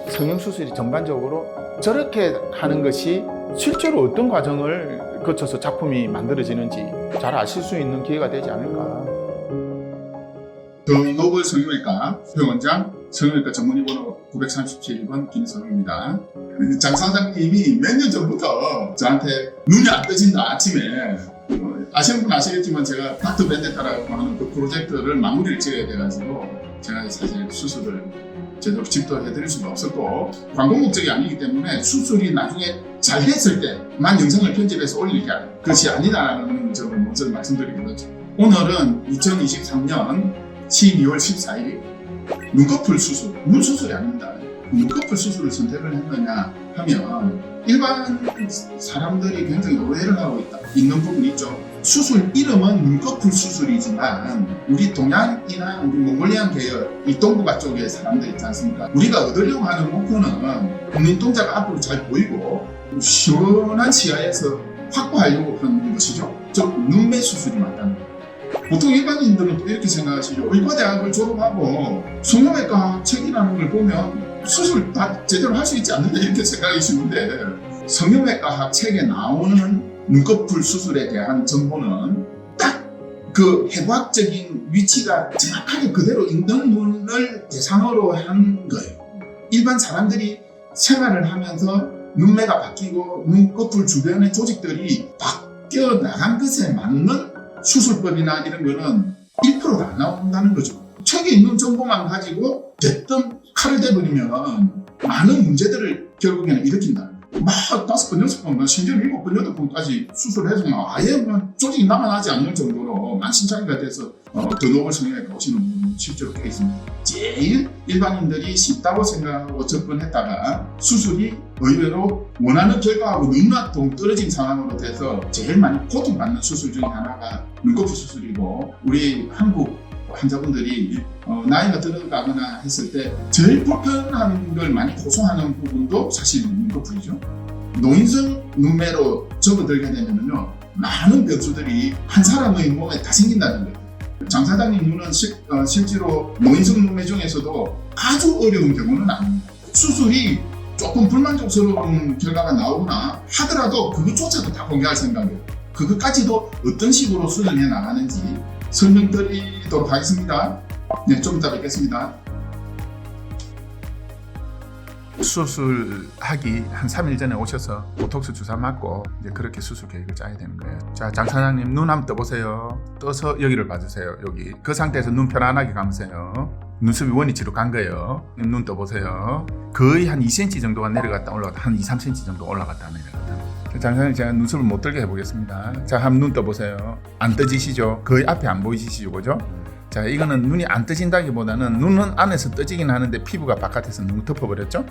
성형수술이 전반적으로 저렇게 하는 것이 실제로 어떤 과정을 거쳐서 작품이 만들어지는지 잘 아실 수 있는 기회가 되지 않을까. 더노블 성형외과 병원장 성형외과 전문의번호 937번 김선우입니다. 장 사장님이 몇 년 전부터 저한테 눈이 안 떠진다 아침에 아시는 분 아시겠지만 제가 닥터 벤데타라고 하는 그 프로젝트를 마무리를 지어야 돼가지고 제가 사실 수술을 제대로 집도해드릴 수가 없었고 광고 목적이 아니기 때문에 수술이 나중에 잘 됐을 때만 영상을 편집해서 올릴 게 그것이 아니다라는 점을 먼저 말씀드리고요. 오늘은 2023년 12월 14일 눈꺼풀 수술, 눈 수술이 아닙니다. 눈꺼풀 수술을 선택을 했느냐 하면 일반 사람들이 굉장히 오해를 하고 있는 부분이 있죠. 수술 이름은 눈꺼풀 수술이지만 우리 동양이나 우리 몽골리안 계열 이 동북아 쪽의 사람들 있지 않습니까? 우리가 얻으려고 하는 목표는 눈동자가 앞으로 잘 보이고 시원한 시야에서 확보하려고 하는 것이죠. 즉 눈매 수술이 맞다는 거예요. 보통 일반인들은 또 이렇게 생각하시죠. 의과대학을 졸업하고 성형외과 책이라는 걸 보면 수술 다 제대로 할 수 있지 않는다 이렇게 생각하시는데 성형외과 책에 나오는 눈꺼풀 수술에 대한 정보는 딱 그 해부학적인 위치가 정확하게 그대로 있는 눈을 대상으로 한 거예요. 일반 사람들이 생활을 하면서 눈매가 바뀌고 눈꺼풀 주변의 조직들이 바뀌어 나간 것에 맞는 수술법이나 이런 거는 1%도 안 나온다는 거죠. 책에 있는 정보만 가지고 대뜸 칼을 대버리면 많은 문제들을 결국에는 일으킨다. 막 5번, 6번, 심지어 7번, 8번까지 수술해서 아예 조직이 남아나지 않는 정도로 만신창이가 돼서 더노블 성형외과 오시는 분이 실제로 꽤 있습니다. 제일 일반인들이 쉽다고 생각하고 접근했다가 수술이 의외로 원하는 결과하고 너무나 동떨어진 상황으로 돼서 제일 많이 고통받는 수술 중에 하나가 눈꺼풀 수술이고 우리 한국 환자분들이 나이가 들어가거나 했을 때 제일 불편한 걸 많이 호소하는 부분도 사실 눈꺼풀이죠. 노인성 눈매로 접어들게 되면요 많은 변수들이 한 사람의 몸에 다 생긴다는 거예요. 장 사장님 눈은 실제로 노인성 눈매 중에서도 아주 어려운 경우는 아닙니다. 수술이 조금 불만족스러운 결과가 나오거나 하더라도 그것조차도 다 공개할 생각이에요. 그것까지도 어떤 식으로 수정해 나가는지 설명드리도록 하겠습니다. 네, 좀 이따 뵙겠습니다. 수술하기 한 3일 전에 오셔서 보톡스 주사 맞고 이제 그렇게 수술 계획을 짜야 되는 거예요. 자, 장 사장님 눈 한번 떠보세요. 떠서 여기를 봐주세요. 여기 그 상태에서 눈 편안하게 감으세요. 눈썹이 원위치로 간 거예요. 눈 떠보세요. 거의 한 2cm 정도가 내려갔다 올라갔다 한 2, 3cm 정도 올라갔다 내려갔다. 장 사장님 제가 눈썹을 못 들게 해보겠습니다. 자, 한번 눈 떠보세요. 안 떠지시죠? 거의 앞에 안 보이시죠? 그죠? 자, 이거는 눈이 안 떠진다기보다는 눈은 안에서 떠지긴 하는데 피부가 바깥에서 너무 덮어버렸죠?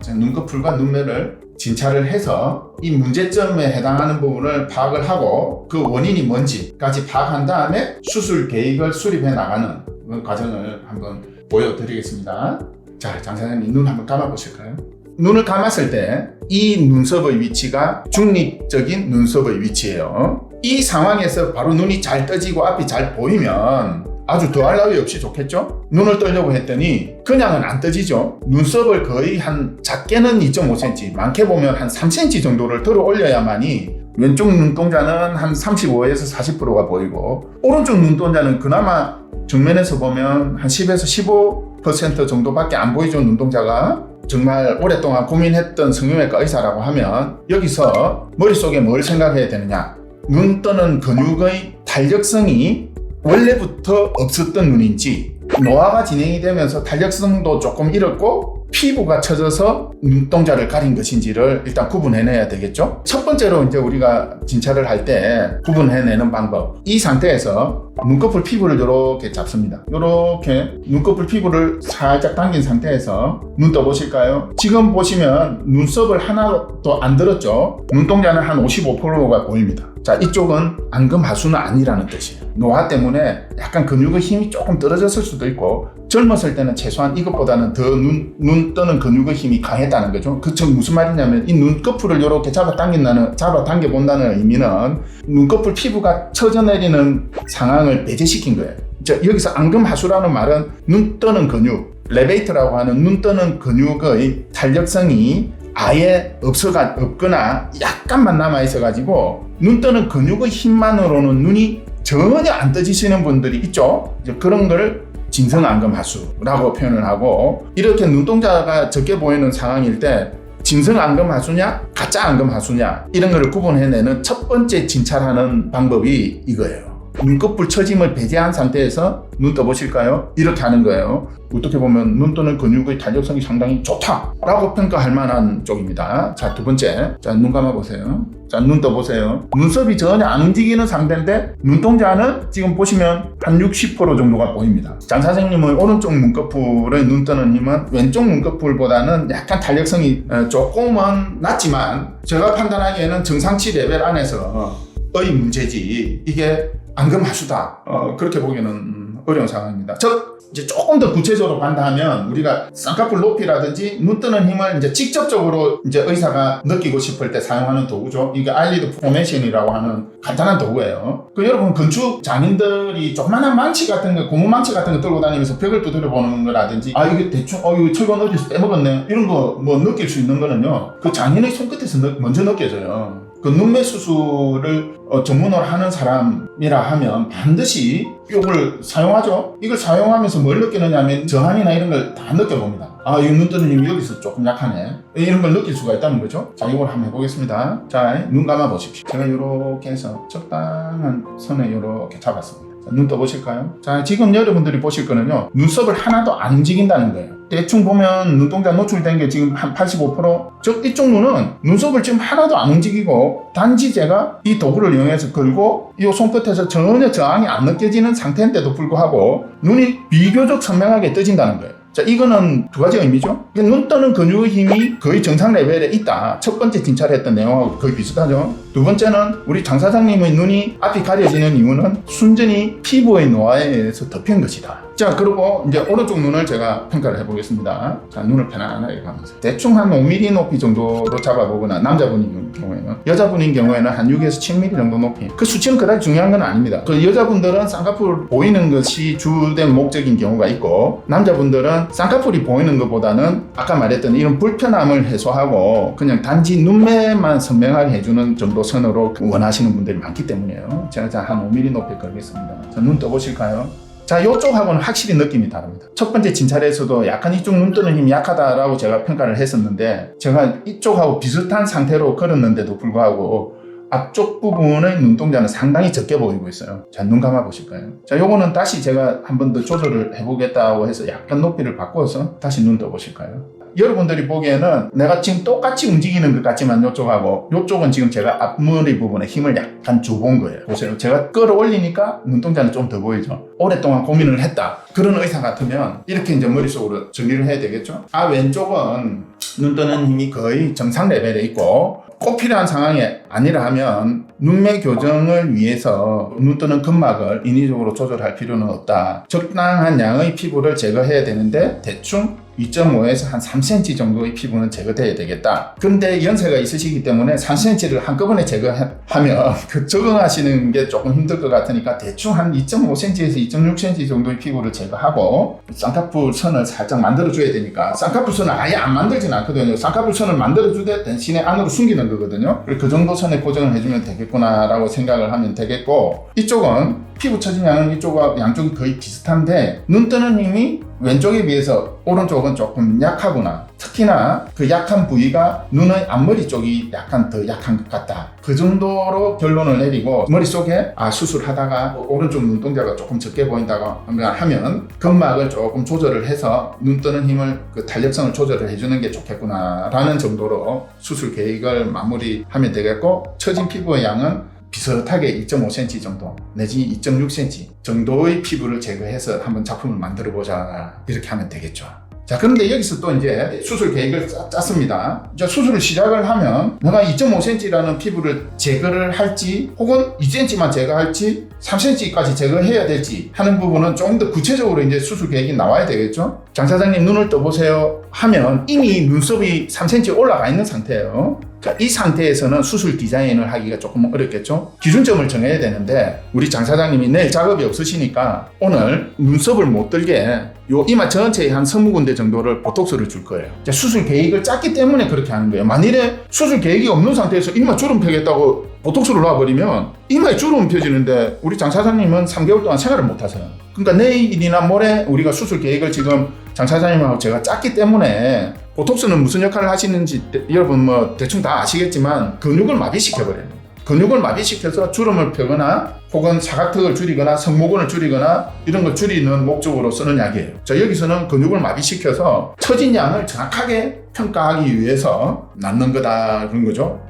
자, 눈꺼풀과 눈매를 진찰을 해서 이 문제점에 해당하는 부분을 파악을 하고 그 원인이 뭔지까지 파악한 다음에 수술 계획을 수립해 나가는 과정을 한번 보여드리겠습니다. 자, 장 사장님 눈 한번 감아 보실까요? 눈을 감았을 때 이 눈썹의 위치가 중립적인 눈썹의 위치예요. 이 상황에서 바로 눈이 잘 떠지고 앞이 잘 보이면 아주 더할 나위 없이 좋겠죠? 눈을 뜨려고 했더니 그냥은 안 떠지죠. 눈썹을 거의 한 작게는 2.5cm, 많게 보면 한 3cm 정도를 들어 올려야만이 왼쪽 눈동자는 한 35에서 40%가 보이고 오른쪽 눈동자는 그나마 정면에서 보면 한 10에서 15% 정도밖에 안 보이죠. 눈동자가 정말 오랫동안 고민했던 성형외과 의사라고 하면 여기서 머릿속에 뭘 생각해야 되느냐, 눈 뜨는 근육의 탄력성이 원래부터 없었던 눈인지 노화가 진행이 되면서 탄력성도 조금 잃었고 피부가 처져서 눈동자를 가린 것인지를 일단 구분해내야 되겠죠. 첫 번째로 이제 우리가 진찰을 할 때 구분해내는 방법, 이 상태에서 눈꺼풀 피부를 이렇게 잡습니다. 이렇게 눈꺼풀 피부를 살짝 당긴 상태에서 눈 떠보실까요? 지금 보시면 눈썹을 하나도 안 들었죠. 눈동자는 한 55%가 보입니다. 자, 이쪽은 안검하수는 아니라는 뜻이에요. 노화 때문에 약간 근육의 힘이 조금 떨어졌을 수도 있고 젊었을 때는 최소한 이것보다는 더 눈 뜨는 근육의 힘이 강했다는 거죠. 그쵸? 무슨 말이냐면 이 눈꺼풀을 이렇게 잡아당겨 본다는 의미는 눈꺼풀 피부가 처져내리는 상황을 배제시킨 거예요. 여기서 안검하수라는 말은 눈 뜨는 근육, 레베이트라고 하는 눈 뜨는 근육의 탄력성이 아예 없거나 약간만 남아있어가지고 눈 뜨는 근육의 힘만으로는 눈이 전혀 안 떠지시는 분들이 있죠. 이제 그런 걸 진성안검하수라고 표현을 하고, 이렇게 눈동자가 적게 보이는 상황일 때 진성안검하수냐 가짜 안검하수냐 이런 걸 구분해내는 첫 번째 진찰하는 방법이 이거예요. 눈꺼풀 처짐을 배제한 상태에서 눈 떠보실까요? 이렇게 하는 거예요. 어떻게 보면 눈 뜨는 근육의 탄력성이 상당히 좋다라고 평가할 만한 쪽입니다. 자, 두 번째. 자, 눈 감아보세요. 자, 눈 떠보세요. 눈썹이 전혀 안 움직이는 상태인데 눈동자는 지금 보시면 한 60% 정도가 보입니다. 장 선생님의 오른쪽 눈꺼풀의 눈 뜨는 힘은 왼쪽 눈꺼풀보다는 약간 탄력성이 조금은 낮지만 제가 판단하기에는 정상치 레벨 안에서의 문제지 이게 안검하수다 그렇게 보기는 어려운 상황입니다. 즉 이제 조금 더 구체적으로 간다면 우리가 쌍꺼풀 높이라든지 눈 뜨는 힘을 이제 직접적으로 이제 의사가 느끼고 싶을 때 사용하는 도구죠. 이게 아일리드 포메이션이라고 하는 간단한 도구예요. 그 여러분 건축 장인들이 조그만한 망치 같은 거, 고무 망치 같은 거 들고 다니면서 벽을 두드려 보는 거라든지 이게 대충 이거 철근 어디서 빼먹었네 이런 거 뭐 느낄 수 있는 거는요. 그 장인의 손끝에서 먼저 느껴져요. 그 눈매 수술을 전문으로 하는 사람이라 하면 반드시 이걸 사용하죠. 이걸 사용하면서 뭘 느끼느냐면 저항이나 이런 걸 다 느껴봅니다. 이 눈 뜨는 힘이 여기서 조금 약하네. 이런 걸 느낄 수가 있다는 거죠. 자, 이걸 한번 해보겠습니다. 자, 눈 감아 보십시오. 제가 이렇게 해서 적당한 선에 이렇게 잡았습니다. 자, 눈 떠보실까요? 자, 지금 여러분들이 보실 거는요. 눈썹을 하나도 안 움직인다는 거예요. 대충 보면 눈동자 노출된 게 지금 한 85%? 즉 이쪽 눈은 눈썹을 지금 하나도 안 움직이고 단지 제가 이 도구를 이용해서 걸고 이 손끝에서 전혀 저항이 안 느껴지는 상태인데도 불구하고 눈이 비교적 선명하게 떠진다는 거예요. 자, 이거는 두 가지 의미죠. 눈 뜨는 근육의 힘이 거의 정상 레벨에 있다. 첫 번째 진찰했던 내용하고 거의 비슷하죠. 두 번째는 우리 장 사장님의 눈이 앞이 가려지는 이유는 순전히 피부의 노화에 의해서 덮인 것이다. 자, 그리고 이제 오른쪽 눈을 제가 평가를 해보겠습니다. 자, 눈을 편안하게 감으세요. 대충 한 5mm 높이 정도로 잡아보거나 남자분인 경우에는, 여자분인 경우에는 한 6에서 7mm 정도 높이. 그 수치는 그다지 중요한 건 아닙니다. 그 여자분들은 쌍꺼풀 보이는 것이 주된 목적인 경우가 있고, 남자분들은 쌍꺼풀이 보이는 것보다는 아까 말했던 이런 불편함을 해소하고 그냥 단지 눈매만 선명하게 해주는 정도 선으로 원하시는 분들이 많기 때문이에요. 제가 한 5mm 높이 걸겠습니다. 자, 눈 떠보실까요? 자, 이쪽하고는 확실히 느낌이 다릅니다. 첫 번째 진찰에서도 약간 이쪽 눈 뜨는 힘이 약하다라고 제가 평가를 했었는데, 제가 이쪽하고 비슷한 상태로 걸었는데도 불구하고 앞쪽 부분의 눈동자는 상당히 적게 보이고 있어요. 자, 눈 감아 보실까요? 자, 요거는 다시 제가 한 번 더 조절을 해보겠다고 해서 약간 높이를 바꿔서 다시 눈 떠 보실까요? 여러분들이 보기에는 내가 지금 똑같이 움직이는 것 같지만 요쪽은 지금 제가 앞머리 부분에 힘을 약간 줘본 거예요. 보세요. 제가 끌어올리니까 눈동자는 좀 더 보이죠. 오랫동안 고민을 했다. 그런 의사 같으면 이렇게 이제 머릿속으로 정리를 해야 되겠죠. 왼쪽은 눈 뜨는 힘이 거의 정상 레벨에 있고, 꼭 필요한 상황이 아니라 하면 눈매 교정을 위해서 눈 뜨는 근막을 인위적으로 조절할 필요는 없다. 적당한 양의 피부를 제거해야 되는데 대충 2.5에서 한 3cm 정도의 피부는 제거돼야 되겠다. 근데 연세가 있으시기 때문에 3cm를 한꺼번에 제거하면 적응하시는 게 조금 힘들 것 같으니까 대충 한 2.5cm에서 2.6cm 정도의 피부를 제거하고 쌍꺼풀 선을 살짝 만들어줘야 되니까, 쌍꺼풀 선을 아예 안 만들진 않거든요. 쌍꺼풀 선을 만들어주되 대신에 안으로 숨기는 거거든요. 그 정도 선에 고정을 해주면 되겠구나 라고 생각을 하면 되겠고, 이쪽은 피부 처짐 양은 이쪽과 양쪽이 거의 비슷한데 눈 뜨는 힘이 왼쪽에 비해서 오른쪽은 조금 약하구나. 특히나 그 약한 부위가 눈의 앞머리 쪽이 약간 더 약한 것 같다. 그 정도로 결론을 내리고 머릿속에 수술하다가 오른쪽 눈동자가 조금 적게 보인다고 하면 근막을 조금 조절을 해서 눈 뜨는 힘을 그 탄력성을 조절을 해주는 게 좋겠구나 라는 정도로 수술 계획을 마무리하면 되겠고, 처진 피부의 양은 비슷하게 2.5cm 정도 내지 2.6cm 정도의 피부를 제거해서 한번 작품을 만들어 보자, 이렇게 하면 되겠죠. 자, 그런데 여기서 또 이제 수술 계획을 짰습니다. 이제 수술을 시작을 하면 내가 2.5cm라는 피부를 제거를 할지 혹은 2cm만 제거할지 3cm까지 제거해야 될지 하는 부분은 조금 더 구체적으로 이제 수술 계획이 나와야 되겠죠. 장 사장님 눈을 떠보세요 하면 이미 눈썹이 3cm 올라가 있는 상태예요. 자, 이 상태에서는 수술 디자인을 하기가 조금 어렵겠죠. 기준점을 정해야 되는데 우리 장 사장님이 내일 작업이 없으시니까 오늘 눈썹을 못 들게 요 이마 전체에 한 20군데 정도를 보톡스를 줄 거예요. 자, 수술 계획을 짰기 때문에 그렇게 하는 거예요. 만일에 수술 계획이 없는 상태에서 이마 주름 펴겠다고 보톡스를 놔버리면 이마에 주름 펴지는데 우리 장 사장님은 3개월 동안 생활을 못 하세요. 그러니까 내일이나 모레 우리가 수술 계획을 지금 장 사장님하고 제가 짰기 때문에 보톡스는 무슨 역할을 하시는지 여러분 뭐 대충 다 아시겠지만 근육을 마비시켜버립니다. 근육을 마비시켜서 주름을 펴거나 혹은 사각턱을 줄이거나 성모근을 줄이거나 이런 걸 줄이는 목적으로 쓰는 약이에요. 자, 여기서는 근육을 마비시켜서 처진 양을 정확하게 평가하기 위해서 낳는 거다 그런 거죠.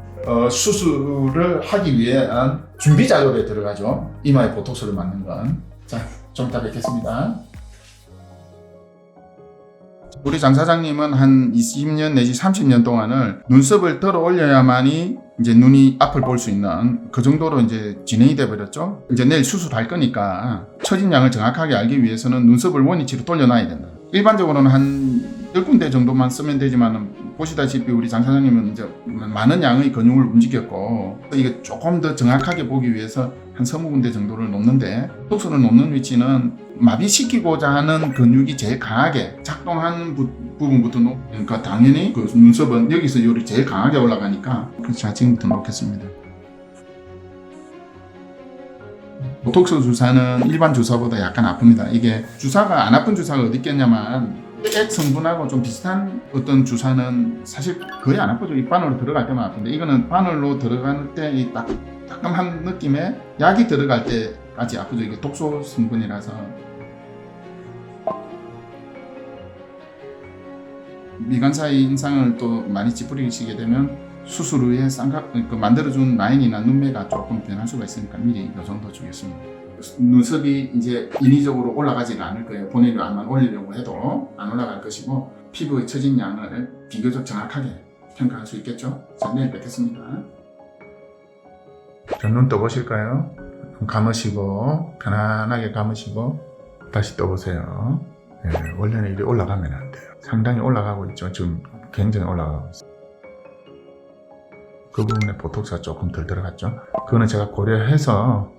수술을 하기 위한 준비 작업에 들어가죠. 이마에 보톡스를 맞는 건. 자, 좀 이따 뵙겠습니다. 우리 장 사장님은 한 20년 내지 30년 동안을 눈썹을 들어 올려야만이 이제 눈이 앞을 볼 수 있는 그 정도로 이제 진행이 돼 버렸죠. 이제 내일 수술할 거니까 처진 양을 정확하게 알기 위해서는 눈썹을 원위치로 돌려놔야 된다. 일반적으로는 한 10군데 정도만 쓰면 되지만 보시다시피 우리 장 사장님은 이제 많은 양의 근육을 움직였고 이게 조금 더 정확하게 보기 위해서 한 20군데 정도를 놓는데 보톡스를 놓는 위치는 마비시키고자 하는 근육이 제일 강하게 작동하는 부분부터 그러니까 당연히 그 눈썹은 여기서 요리 제일 강하게 올라가니까 자, 지금부터 놓겠습니다. 보톡스 주사는 일반 주사보다 약간 아픕니다. 이게 주사가 안 아픈 주사가 어디 있겠냐면 액 성분하고 좀 비슷한 어떤 주사는 사실 거의 안 아프죠. 이 바늘로 들어갈 때만 아픈데 이거는 바늘로 들어갈 때 이 따끔한 느낌에 약이 들어갈 때까지 아프죠. 이게 독소 성분이라서 미간사이 인상을 또 많이 찌푸리시게 되면 수술 후에 쌍각 만들어준 라인이나 눈매가 조금 변할 수가 있으니까 미리 이 정도 주겠습니다. 눈썹이 이제 인위적으로 올라가지가 않을 거예요. 본인이 아마 올리려고 해도 안 올라갈 것이고 피부의 처진 양을 비교적 정확하게 평가할 수 있겠죠. 자, 내일 뵙겠습니다. 자, 눈 떠보실까요? 눈 감으시고 편안하게 감으시고 다시 떠보세요. 네, 원래는 이렇게 올라가면 안 돼요. 상당히 올라가고 있죠. 지금 굉장히 올라가고 있어요. 그 부분에 보톡스가 조금 덜 들어갔죠. 그거는 제가 고려해서